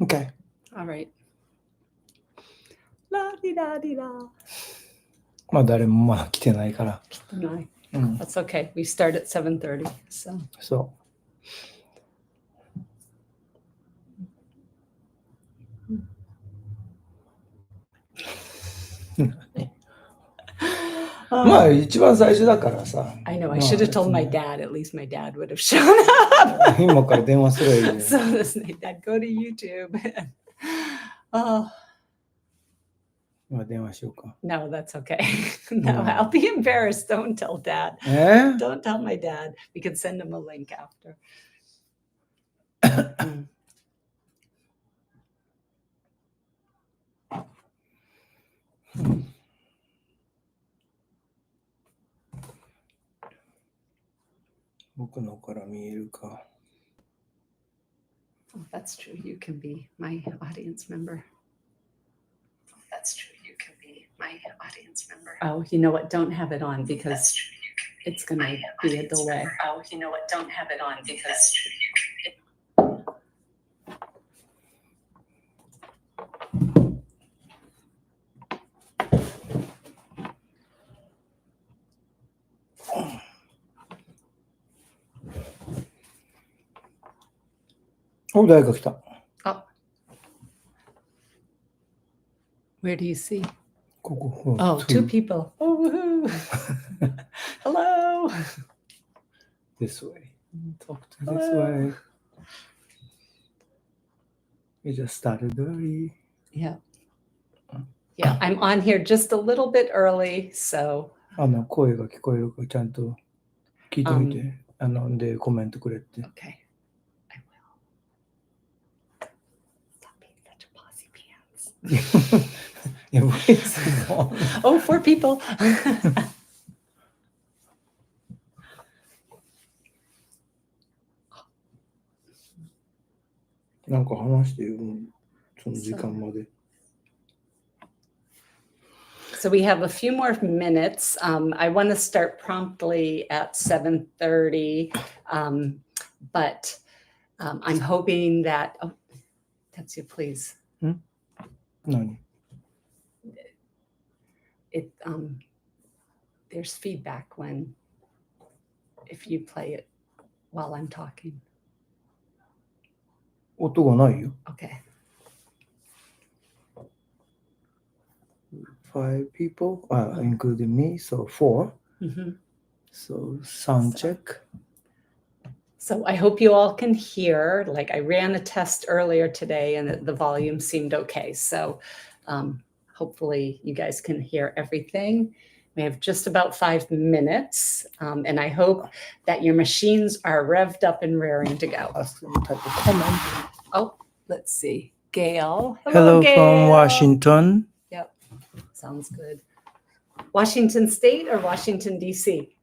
Okay. All right. La di da di da. まあ誰もまだ来てないから。 No, うん。 that's okay. We start at 7:30. So そ う。まあ一番最初だからさ。 I know. I まあ should have told my 別に dad. At least my dad would have shown up. 今から電話すればいいよ。 So this night, Dad, go to YouTube. Oh 今電話しようか。 no, that's okay. No, No. I'll be embarrassed. Don't tell Dad. え Don't tell my dad. We can send him a link after. 僕のから見えるか。 Oh, that's true. You can be my audience member. That's true. You can be my audience member. Oh, you know what? Don't have it on That's because true. You can be it's going to my be a audience delay. member. Oh, you know what? Don't have it on because that's true. You can be. お、誰か来た。 Oh. Where do you see? ここ。 Oh, two people. Oh, woohoo. Hello. This way. Talk to this way. We just started early. Yeah. Yeah, I'm on here just a little bit early, so 声が聞こえるかちゃんと聞いてみて。で、コメントくれって。 okay. I will. Stop being such a bossy pants. いや、voice is on. Oh, 4 people. なんか話してよ、その時間まで。 So we have a few more minutes. I want to start promptly at 7:30, but I'm hoping that. Oh, Tetsuya, please. 何 It there's feedback when if you play it while I'm talking. 音がないよ。 Okay. 5 people, including me, so 4. Mm-hmm. So sound check. So I hope you all can hear. Like I ran a test earlier today and the volume seemed okay. So hopefully you guys can hear everything. We have just about 5 minutes. And I hope that your machines are revved up and raring to go. Ask them type of comment. Oh, let's see. Gail. Hello Gail. from Washington. Yep. Sounds good. Washington State or Washington, D.C.?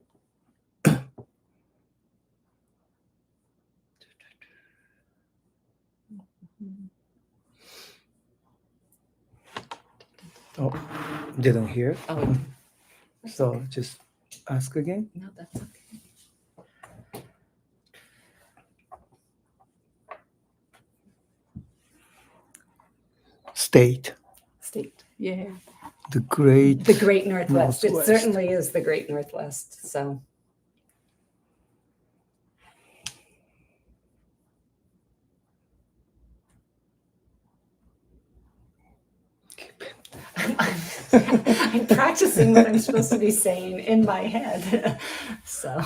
Oh, didn't hear. Oh, So just ask again. no, that's okay. State. State. Yeah. The great. The Great Northwest. It Northwest. certainly is the Great Northwest. So. I'm practicing what I'm supposed to be saying in my head. So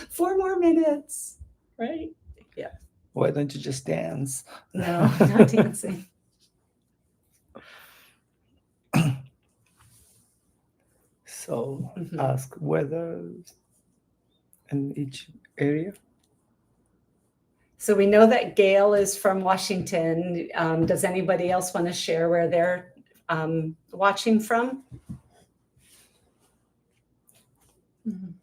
4 more minutes, right? Yeah. Why don't you just dance? No, not dancing. So Mhm. ask weather in each area. So we know that Gail is from Washington. Does anybody else want to share where they're watching from? Mhm.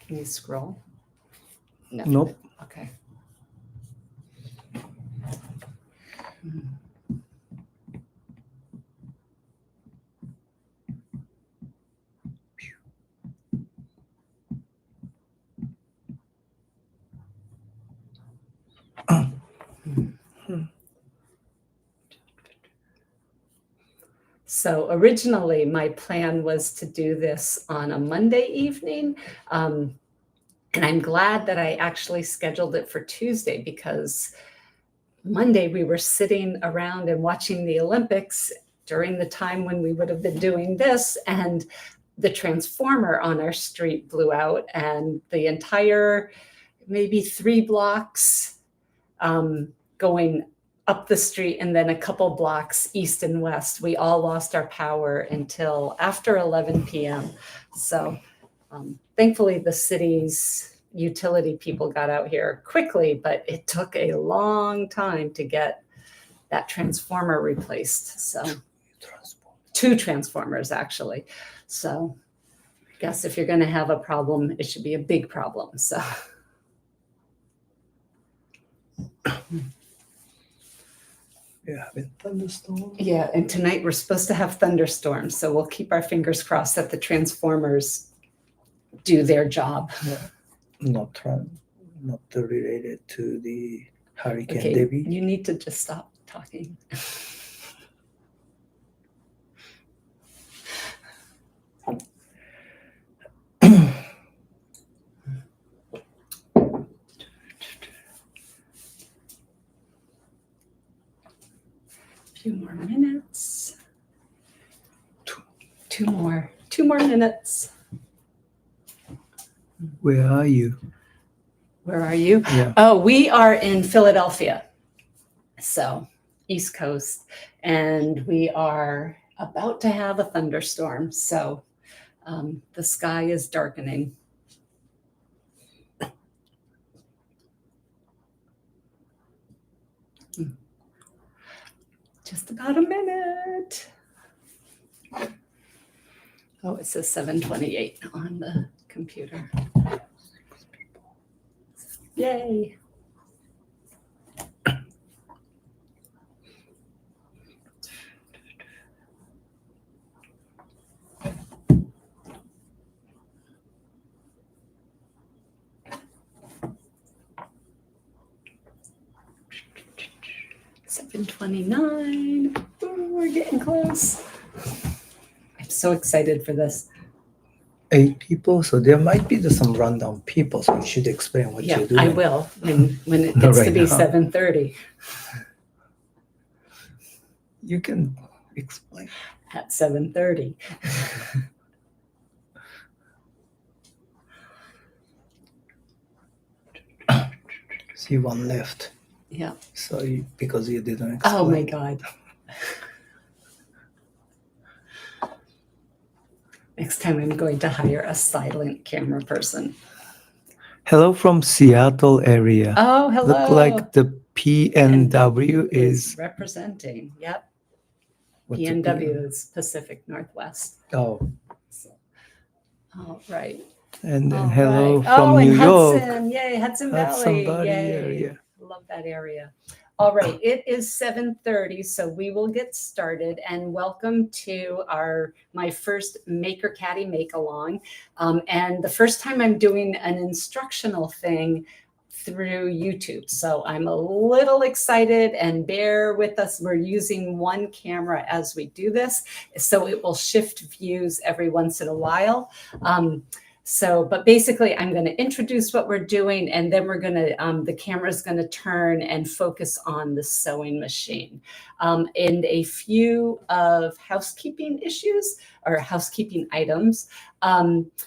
Can you scroll? No. Nope. Okay. Mhm. So originally my plan was to do this on a Monday evening. And I'm glad that I actually scheduled it for Tuesday, because Monday we were sitting around and watching the Olympics during the time when we would have been doing this, and the transformer on our street blew out, and the entire maybe 3 blocks going up the street and then a couple blocks east and west, we all lost our power until after 11 p.m. So thankfully the city's utility people got out here quickly, but it took a long time to get that transformer replaced. So 2 transformers actually. So I guess if you're going to have a problem, it should be a big problem. So Yeah, having thunderstorm. yeah, and tonight we're supposed to have thunderstorms, so we'll keep our fingers crossed that the transformers do their job. Yeah. Not related to the Hurricane Okay, Debbie. you need to just stop talking. Few more minutes. Two more minutes. Where are you? Where are you? Yeah. Oh, we are in Philadelphia, so East Coast, and we are about to have a thunderstorm. So the sky is darkening. Just about a minute. Oh, it says 7:28 on the computer. Yay. $7:29. Ooh, we're getting close. I'm so excited for this. 8 people, so there might be some rundown people, so you should explain what Yeah, you're doing. I will when it Not gets to right be now. 7:30 You can explain. at 7:30. See, one left. Yeah. So because you didn't explain. Oh my God. Next time I'm going to hire a silent camera person. Hello from Seattle area. Oh, hello. Look like the PNW is representing. Yep. what's the PNW is Pacific Northwest. Oh, All right. and then All hello right. from and New York. Hudson. Yay, Hudson Hudson Valley. Valley Yay. area. Love that area. All right, it is 7:30, so we will get started. And welcome to my first Maker Caddy make-along. And the first time I'm doing an instructional thing through YouTube. So I'm a little excited, and bear with us. We're using one camera as we do this, so it will shift views every once in a while. But basically I'm going to introduce what we're doing, and then we're going to, the camera's going to turn and focus on the sewing machine. And a few of housekeeping issues or housekeeping items.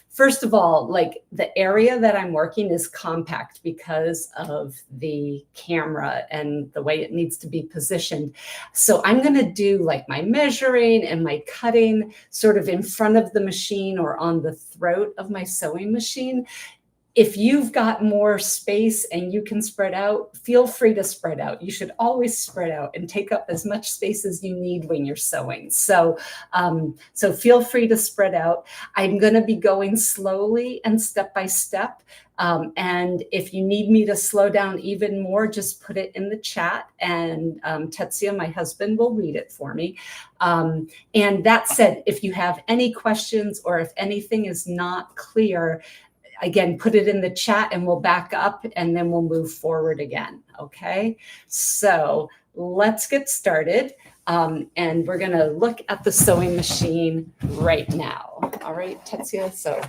First of all, like the area that I'm working is compact because of the camera and the way it needs to be positioned. So I'm going to do like my measuring and my cutting sort of in front of the machine or on the throat of my sewing machine. If you've got more space and you can spread out, feel free to spread out. You should always spread out and take up as much space as you need when you're sewing. So feel free to spread out. I'm going to be going slowly and step by step. And if you need me to slow down even more, just put it in the chat, and Tetsuya, my husband, will read it for me. And that said, if you have any questions or if anything is not clear, again, put it in the chat and we'll back up and then we'll move forward again. Okay, so let's get started. And we're going to look at the sewing machine right now. All right, Tetsuya. So,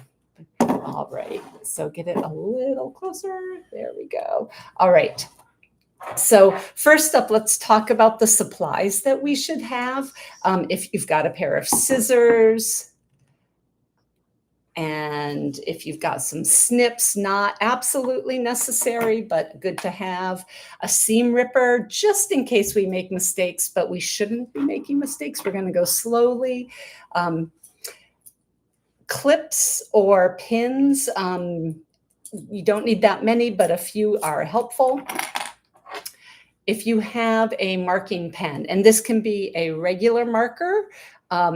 all right. So get it a little closer. There we go. All right. So first up, let's talk about the supplies that we should have. If you've got a pair of scissors, and if you've got some snips, not absolutely necessary, but good to have. A seam ripper, just in case we make mistakes, but we shouldn't be making mistakes. We're going to go slowly. Clips or pins, you don't need that many, but a few are helpful. If you have a marking pen, and this can be a regular marker,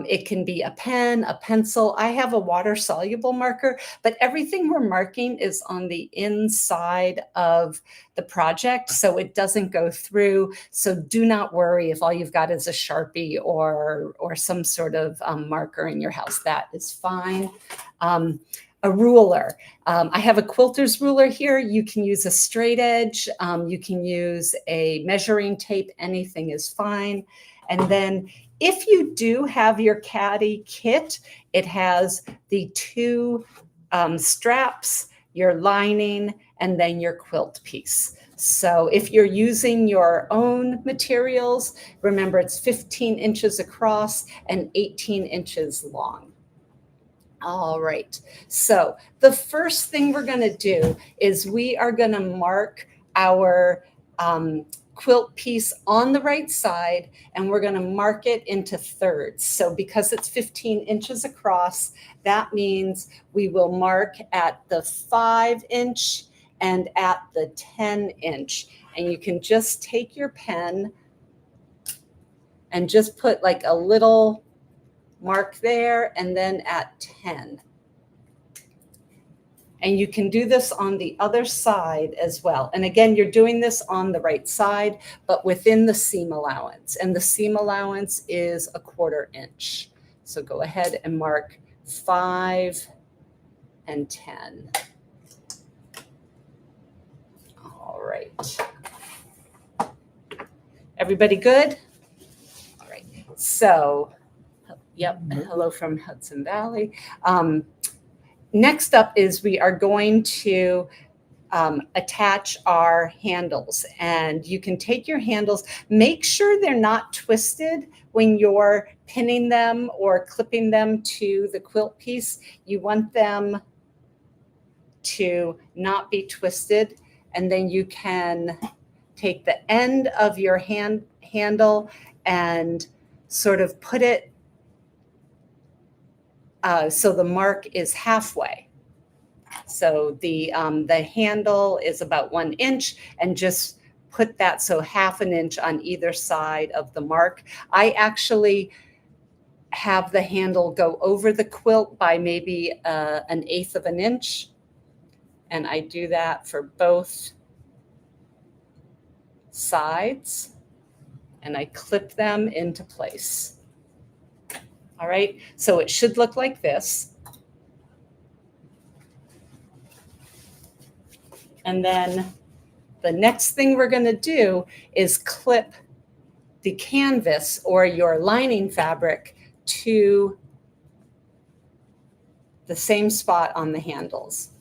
it can be a pen, a pencil. I have a water-soluble marker, but everything we're marking is on the inside of the project, so it doesn't go through. So do not worry if all you've got is a Sharpie or some sort of marker in your house. That is fine. A ruler. I have a quilter's ruler here. You can use a straight edge. You can use a measuring tape. Anything is fine. And then if you do have your caddy kit, it has the two straps, your lining, and then your quilt piece. So if you're using your own materials, remember it's 15 inches across and 18 inches long. All right, so the first thing we're going to do is we are going to mark our quilt piece on the right side, and we're going to mark it into thirds. So because it's 15 inches across, that means we will mark at the 5-inch and at the 10-inch. And you can just take your pen and just put like a little mark there and then at 10. And you can do this on the other side as well. And again, you're doing this on the right side, but within the seam allowance. And the seam allowance is 1/4 inch. So go ahead and mark 5 and 10. All right. Everybody good? All right. So, yep, hello from Hudson Valley. Next up is we are going to attach our handles, and you can take your handles, make sure they're not twisted when you're pinning them or clipping them to the quilt piece. You want them to not be twisted, and then you can take the end of your handle and sort of put it so the mark is halfway. So the handle is about 1 inch, and just put that so 1/2 inch on either side of the mark. I actually have the handle go over the quilt by maybe 1/8 of an inch. And I do that for both sides, and I clip them into place. All right, so it should look like this. And then the next thing we're going to do is clip the canvas or your lining fabric to the same spot on the handles.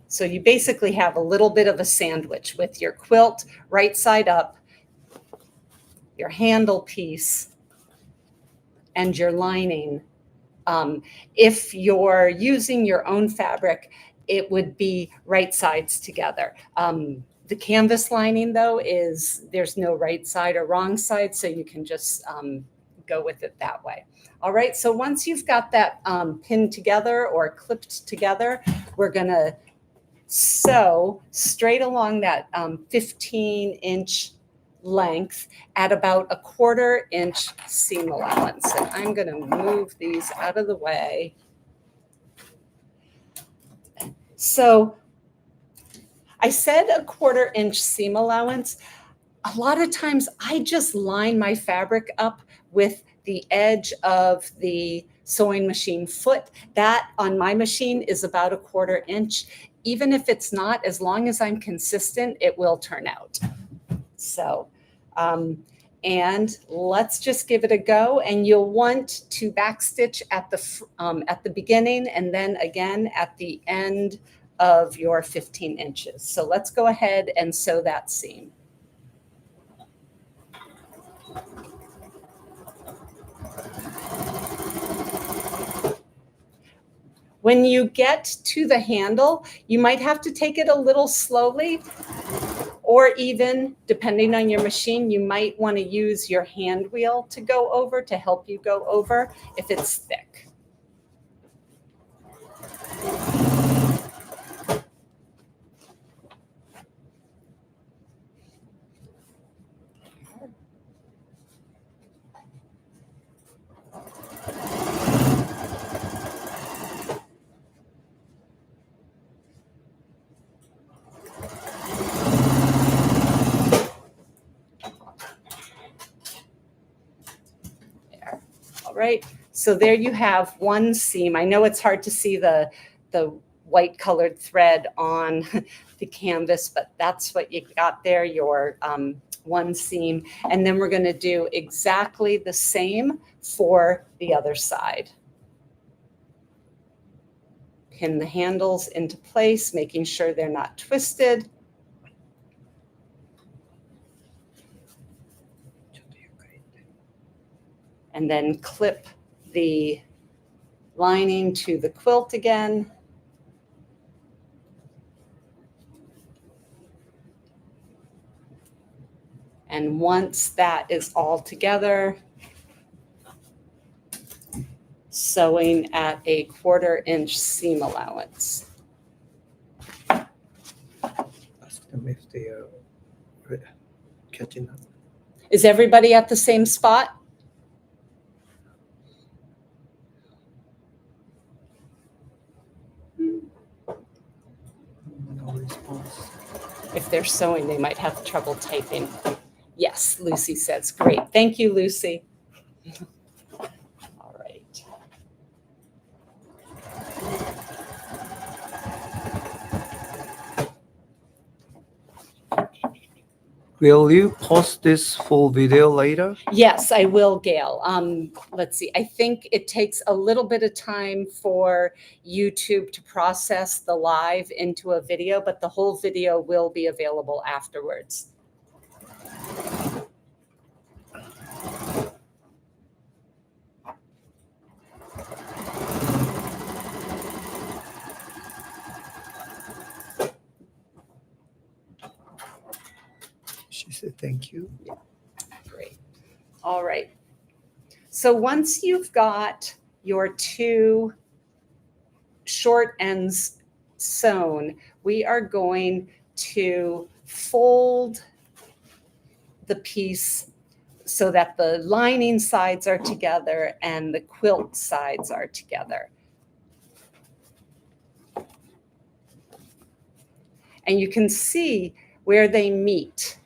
So you basically have a little bit of a sandwich with your quilt right side up, your handle piece, and your lining. If you're using your own fabric, it would be right sides together. The canvas lining, though, there's no right side or wrong side, so you can just go with it that way. All right, so once you've got that pinned together or clipped together, we're going to sew straight along that 15-inch length at about 1/4 inch seam allowance. And I'm going to move these out of the way. So I said 1/4 inch seam allowance. A lot of times I just line my fabric up with the edge of the sewing machine foot. That on my machine is about 1/4 inch. Even if it's not, as long as I'm consistent, it will turn out. So, and let's just give it a go. And you'll want to backstitch at the beginning and then again at the end of your 15 inches. So let's go ahead and sew that seam. When you get to the handle, you might have to take it a little slowly, or even depending on your machine, you might want to use your hand wheel to go over, to help you go over if it's thick. Right? So there you have one seam. I know it's hard to see the white colored thread on the canvas, but that's what you got there, your one seam. And then we're going to do exactly the same for the other side. Pin the handles into place, making sure they're not twisted. And then clip the lining to the quilt again. And once that is all together, sewing at 1/4 inch seam allowance. Ask them if they are catching up. Is everybody at the same spot? No response. If they're sewing, they might have trouble typing. Yes, Lucy says, great. Thank you, Lucy. All right. Will you post this full video later? Yes, I will, Gail. Let's see. I think it takes a little bit of time for YouTube to process the live into a video, but the whole video will be available afterwards. She said thank you. Great. All right. So once you've got your two short ends sewn, we are going to fold the piece so that the lining sides are together and the quilt sides are together. And you can see where they meet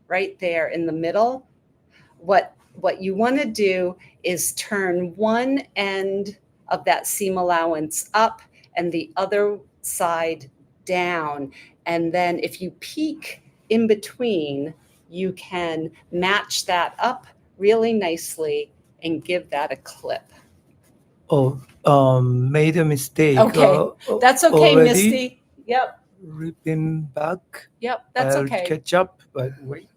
right there in the middle. What you want to do is turn one end of that seam allowance up and the other side down. And then if you peek in between, you can match that up really nicely and give that a clip. Oh, made a mistake. Okay, that's okay, already Misty. Yep, ripping back. yep, that's I'll okay. catch up, but wait.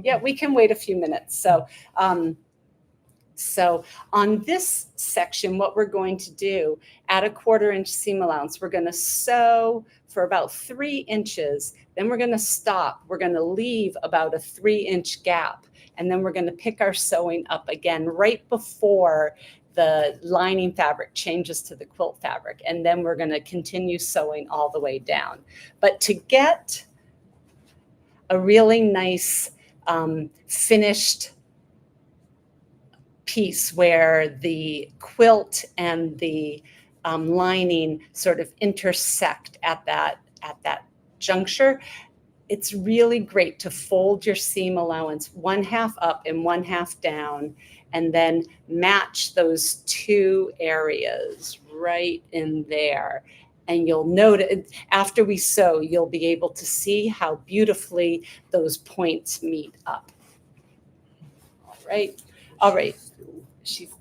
Yeah, we can wait a few minutes. So, so on this section, what we're going to do at 1/4 inch seam allowance, we're going to sew for about 3 inches. Then we're going to stop. We're going to leave about a 3-inch gap. And then we're going to pick our sewing up again right before the lining fabric changes to the quilt fabric. And then we're going to continue sewing all the way down. But to get a really nice finished piece where the quilt and the lining sort of intersect at that juncture, it's really great to fold your seam allowance 1/2 up and 1/2 down, and then match those two areas right in there. And you'll notice after we sew, you'll be able to see how beautifully those points meet up. All right. All right.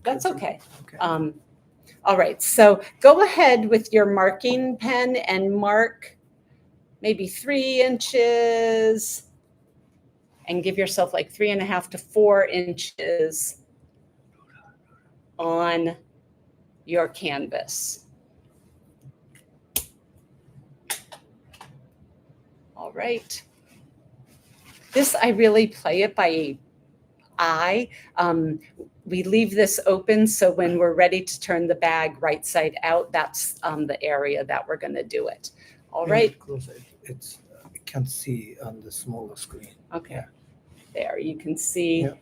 That's okay. Okay. All right. So go ahead with your marking pen and mark maybe 3 inches and give yourself like 3.5 to 4 inches on your canvas. All right. This, I really play it by eye. We leave this open so when we're ready to turn the bag right side out, that's the area that we're going to do it. All right. Closer. It's I can't see on the smaller screen. Okay. Yeah. There, you can see Yeah.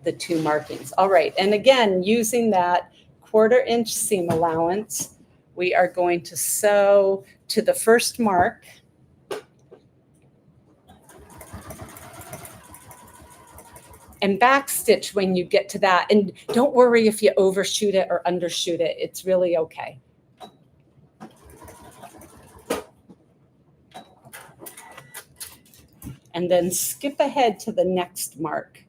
the two markings. All right. And again, using that 1/4 inch seam allowance, we are going to sew to the first mark. And backstitch when you get to that. And don't worry if you overshoot it or undershoot it. It's really okay. And then skip ahead to the next mark.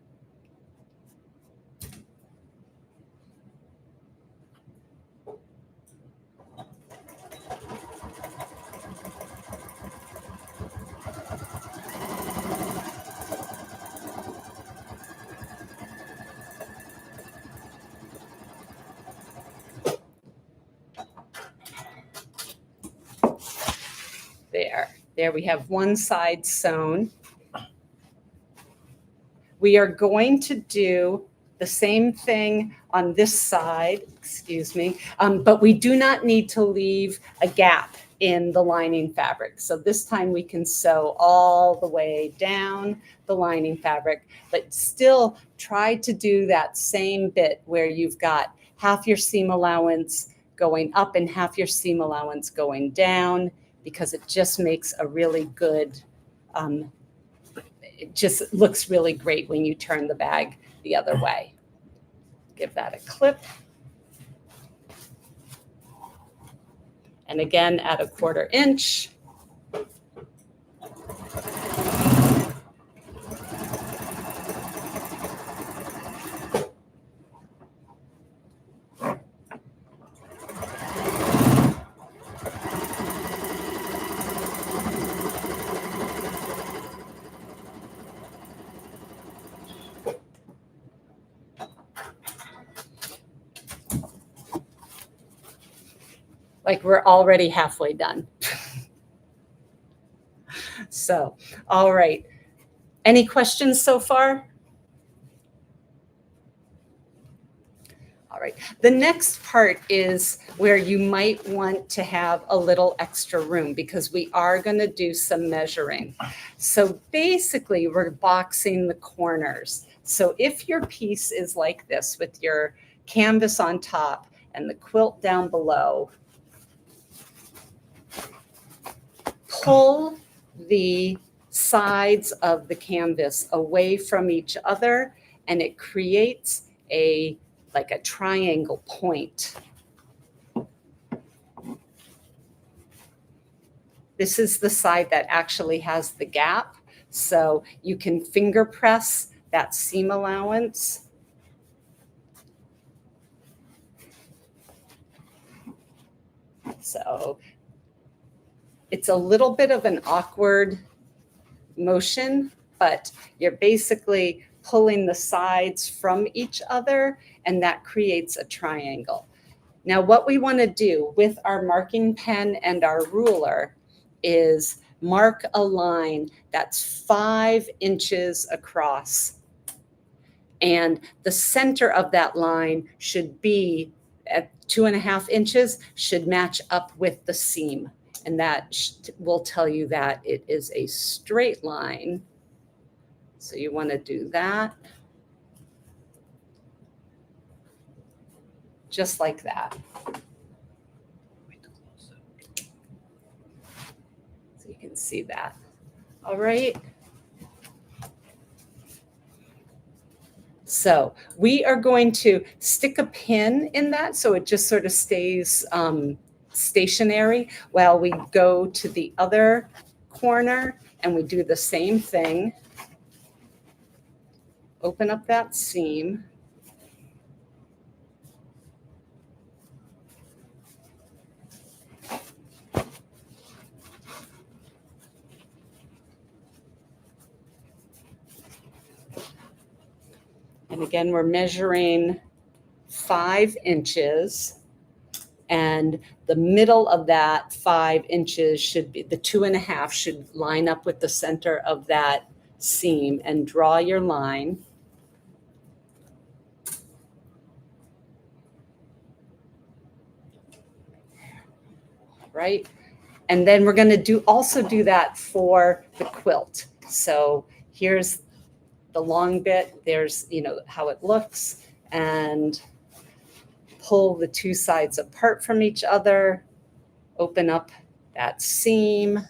There we have one side sewn. We are going to do the same thing on this side, excuse me, but we do not need to leave a gap in the lining fabric. So this time we can sew all the way down the lining fabric, but still try to do that same bit where you've got half your seam allowance going up and half your seam allowance going down, because it just makes a really good, it just looks really great when you turn the bag the other way. Give that a clip. And again, at a 1/4 inch. Like we're already halfway done. So, all right. Any questions so far? All right. The next part is where you might want to have a little extra room, because we are going to do some measuring. So basically, we're boxing the corners. So if your piece is like this with your canvas on top and the quilt down below, pull the sides of the canvas away from each other, and it creates like a triangle point. This is the side that actually has the gap, so you can finger press that seam allowance. So it's a little bit of an awkward motion, but you're basically pulling the sides from each other, and that creates a triangle. Now, what we want to do with our marking pen and our ruler is mark a line that's 5 inches across. And the center of that line should be at 2.5 inches, should match up with the seam. And that will tell you that it is a straight line. So you want to do that. Just like that. So you can see that. All right. So we are going to stick a pin in that so it just sort of stays stationary while we go to the other corner and we do the same thing. Open up that seam. And again, we're measuring 5 inches. And the middle of that 5 inches should be, the 2.5 should line up with the center of that seam, and draw your line. Right? And then we're going to also do that for the quilt. So here's the long bit. There's, how it looks, and pull the 2 sides apart from each other. Open up that seam.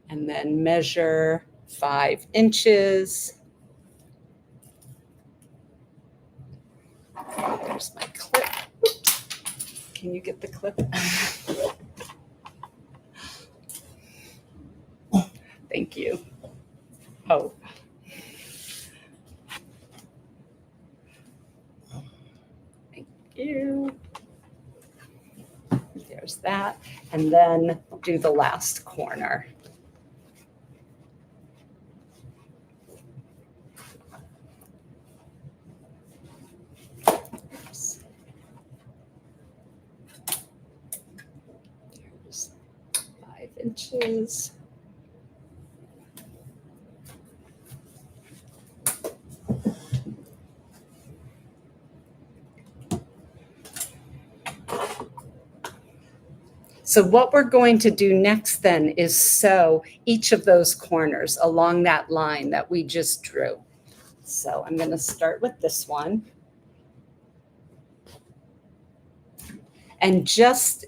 And then measure 5 inches. There's my clip. Oops. Can you get the clip? Thank you. Oh. Thank you. There's that. And then do the last corner. There's 5 inches. So what we're going to do next then is sew each of those corners along that line that we just drew. So I'm going to start with this one. And just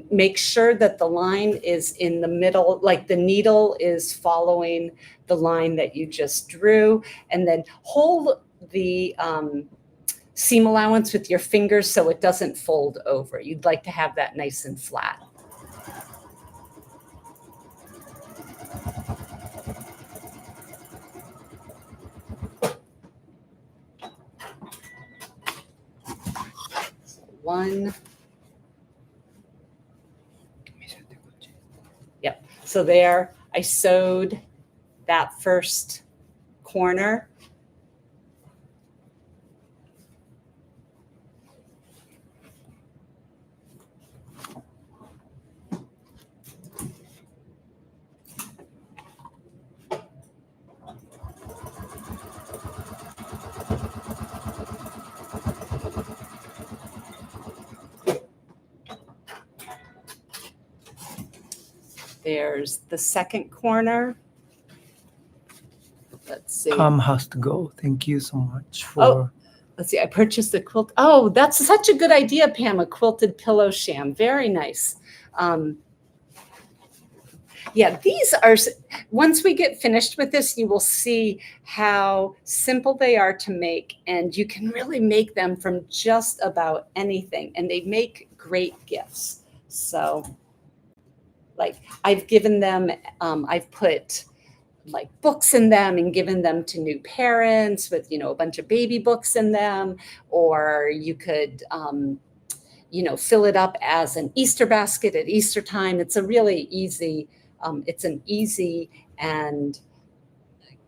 make sure that the line is in the middle, like the needle is following the line that you just drew, and then hold the seam allowance with your fingers so it doesn't fold over. You'd like to have that nice and flat. So 1. Yep. So there, I sewed that first corner. There's the second corner. Let's see. Has to go. Thank you so much for. Let's see. I purchased a quilt. Oh, that's such a good idea, Pam. A quilted pillow sham. Very nice. Yeah, these are. Once we get finished with this, you will see how simple they are to make, and you can really make them from just about anything, and they make great gifts. So, like I've given them, I've put like books in them and given them to new parents with, a bunch of baby books in them, or you could, fill it up as an Easter basket at Easter time. It's a really easy, it's an easy and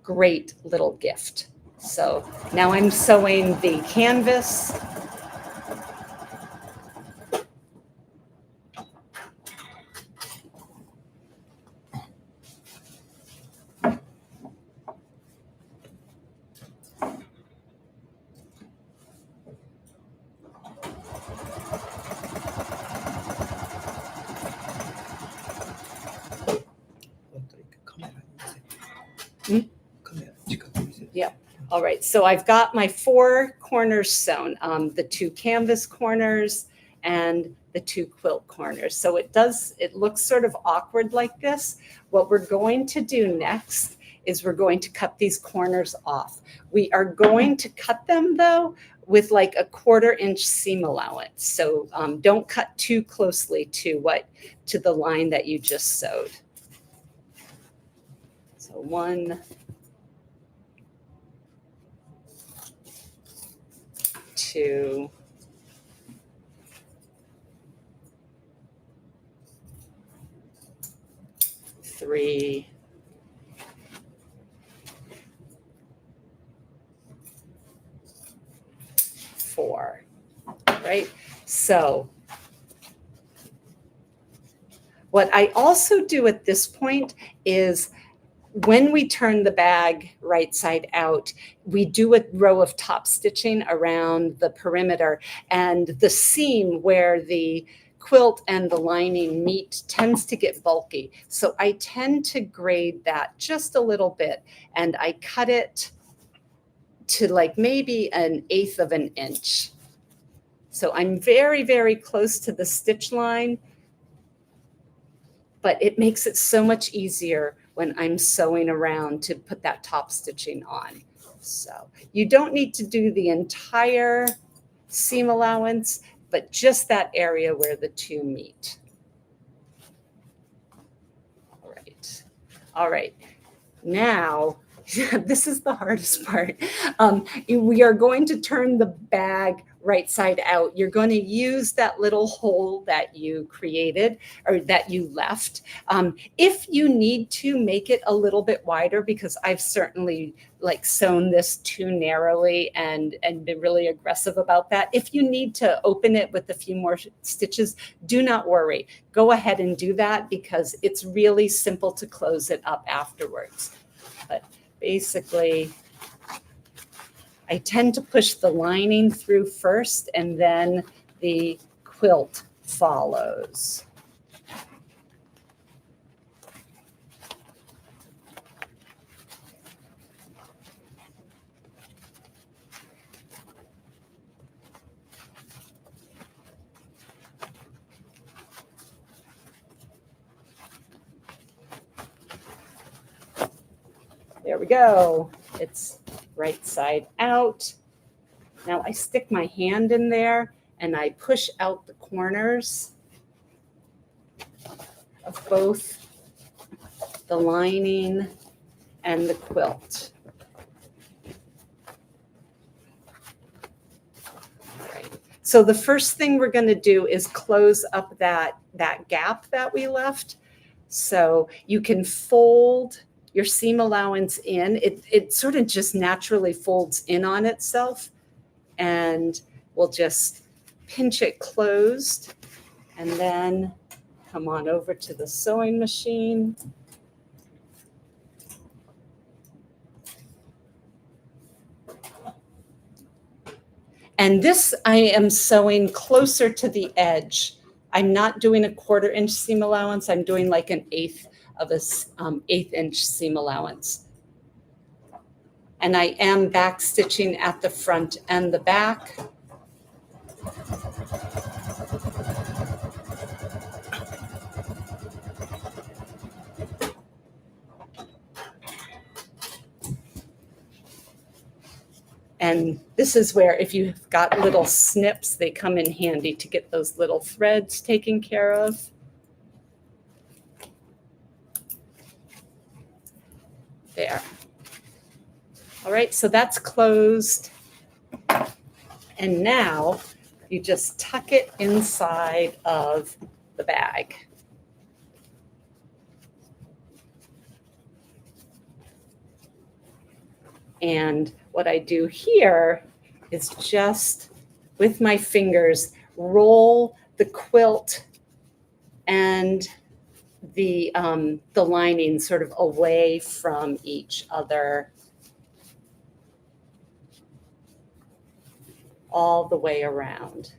great little gift. So now I'm sewing the canvas. Yeah. All right. So I've got my 4 corners sewn, the 2 canvas corners and the 2 quilt corners. So it looks sort of awkward like this. What we're going to do next is we're going to cut these corners off. We are going to cut them though with like a 1/4 inch seam allowance. So don't cut too closely to the line that you just sewed. So 1, 2, 3, 4, right? So what I also do at this point is when we turn the bag right side out, we do a row of top stitching around the perimeter, and the seam where the quilt and the lining meet tends to get bulky. So I tend to grade that just a little bit, and I cut it to like maybe 1/8 of an inch. So I'm very, very close to the stitch line, but it makes it so much easier when I'm sewing around to put that top stitching on. So you don't need to do the entire seam allowance, but just that area where the two meet. All right. All right. Now, this is the hardest part. We are going to turn the bag right side out. You're going to use that little hole that you created or that you left. If you need to make it a little bit wider, because I've certainly like sewn this too narrowly and been really aggressive about that. If you need to open it with a few more stitches, do not worry. Go ahead and do that because it's really simple to close it up afterwards. But basically, I tend to push the lining through first and then the quilt follows. There we go. It's right side out. Now I stick my hand in there and I push out the corners of both the lining and the quilt. All right. So the first thing we're going to do is close up that gap that we left. So you can fold your seam allowance in. It sort of just naturally folds in on itself, and we'll just pinch it closed and then come on over to the sewing machine. And this I am sewing closer to the edge. I'm not doing a 1/4 inch seam allowance. I'm doing like 1/8 of a 1/8 inch seam allowance. And I am back stitching at the front and the back. And this is where if you've got little snips, they come in handy to get those little threads taken care of. There. All right, so that's closed. And now you just tuck it inside of the bag. And what I do here is just with my fingers roll the quilt and the lining sort of away from each other all the way around.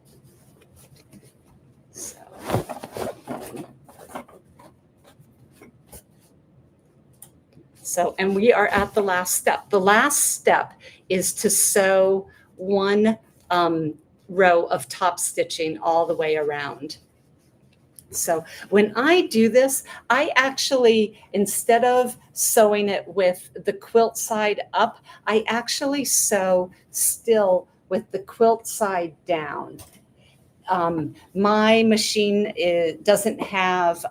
So, and we are at the last step. The last step is to sew one row of top stitching all the way around. So when I do this, I actually, instead of sewing it with the quilt side up, I actually sew still with the quilt side down. My machine doesn't have,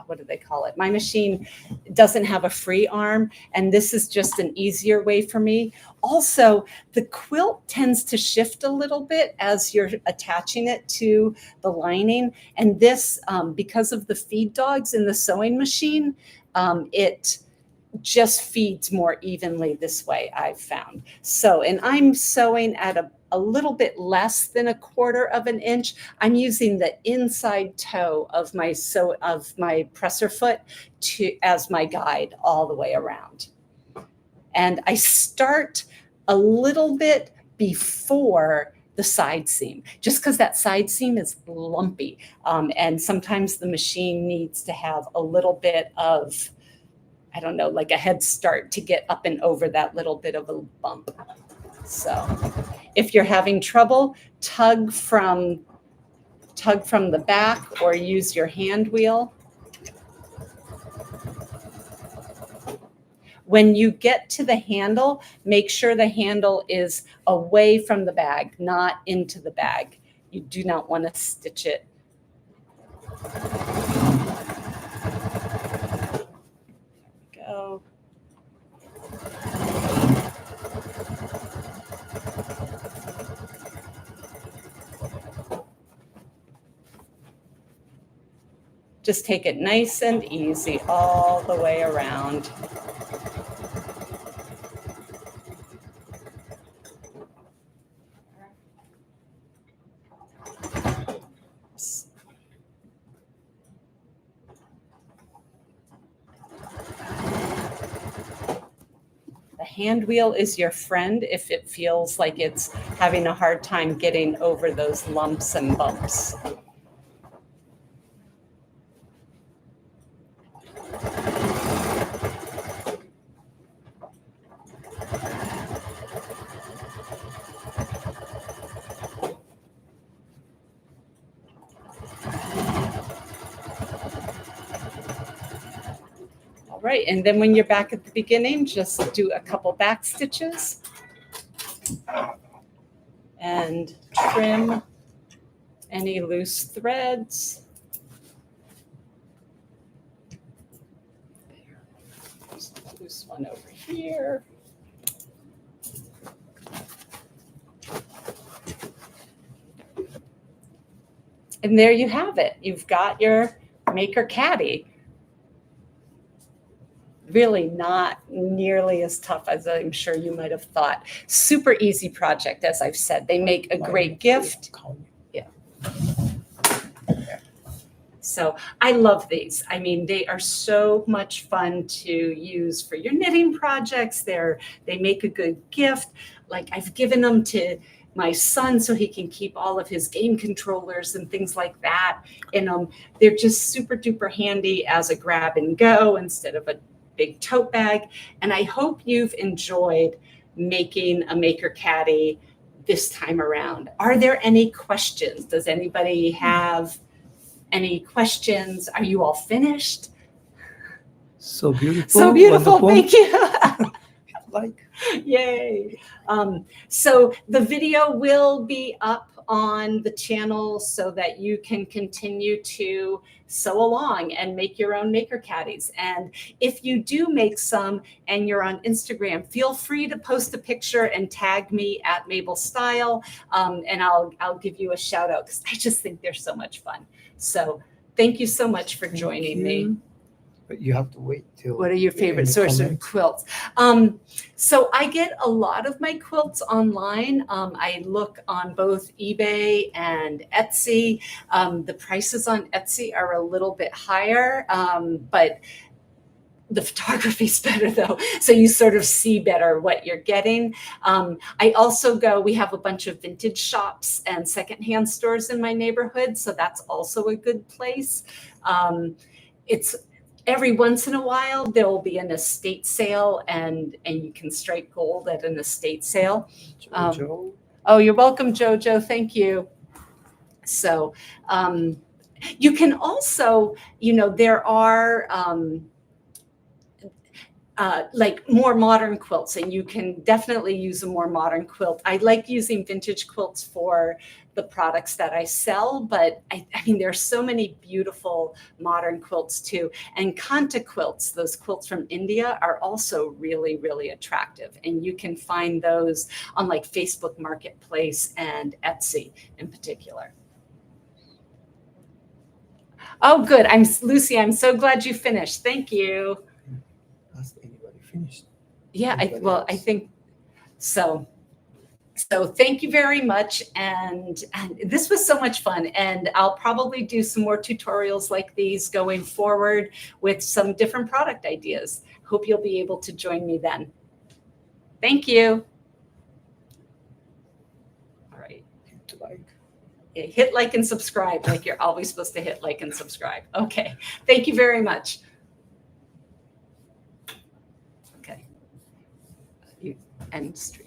what do they call it? My machine doesn't have a free arm, and this is just an easier way for me. Also, the quilt tends to shift a little bit as you're attaching it to the lining. And this, because of the feed dogs in the sewing machine, it just feeds more evenly this way, I've found. So, and I'm sewing at a little bit less than 1/4 of an inch. I'm using the inside toe of my presser foot as my guide all the way around. And I start a little bit before the side seam, just because that side seam is lumpy. And sometimes the machine needs to have a little bit of, I don't know, like a head start to get up and over that little bit of a bump. So if you're having trouble, tug from the back or use your hand wheel. When you get to the handle, make sure the handle is away from the bag, not into the bag. You do not want to stitch it. Go. Just take it nice and easy all the way around. The hand wheel is your friend if it feels like it's having a hard time getting over those lumps and bumps. All right, and then when you're back at the beginning, just do a couple back stitches and trim any loose threads. Just a loose one over here. And there you have it. You've got your Maker Caddy. Really not nearly as tough as I'm sure you might have thought. Super easy project, as I've said. They make a great gift. Yeah. So I love these. I mean, they are so much fun to use for your knitting projects. They make a good gift. Like I've given them to my son so he can keep all of his game controllers and things like that in them. They're just super duper handy as a grab and go instead of a big tote bag. And I hope you've enjoyed making a Maker Caddy this time around. Are there any questions? Does anybody have any questions? Are you all finished? So beautiful. So beautiful. Wonderful. Thank you. Like. Yay. So the video will be up on the channel so that you can continue to sew along and make your own Maker Caddies. And if you do make some and you're on Instagram, feel free to post a picture and tag me at m.a.b.e.l Style, and I'll give you a shout out because I just think they're so much fun. So thank you so much for joining me. But you have to wait till. What are your favorite source of quilts? So I get a lot of my quilts online. I look on both eBay and Etsy. The prices on Etsy are a little bit higher, but the photography's better though. So you sort of see better what you're getting. I also we have a bunch of vintage shops and secondhand stores in my neighborhood. So that's also a good place. It's every once in a while, there will be an estate sale and you can strike gold at an estate sale. Jojo. Oh, you're welcome, Jojo. Thank you. So, You can also, there are like more modern quilts, and you can definitely use a more modern quilt. I like using vintage quilts for the products that I sell, but I mean, there's so many beautiful modern quilts too. And Kanta quilts, those quilts from India, are also really, really attractive. And you can find those on like Facebook Marketplace and Etsy in particular. Oh, good. Lucy, I'm so glad you finished. Thank you. Has anybody finished? Yeah, Anybody I else? think so. So thank you very much. And this was so much fun. And I'll probably do some more tutorials like these going forward with some different product ideas. Hope you'll be able to join me then. Thank you. All right. Hit like. Yeah, hit like and subscribe, like you're always supposed to hit like and subscribe. Okay. Thank you very much. Okay. You end stream.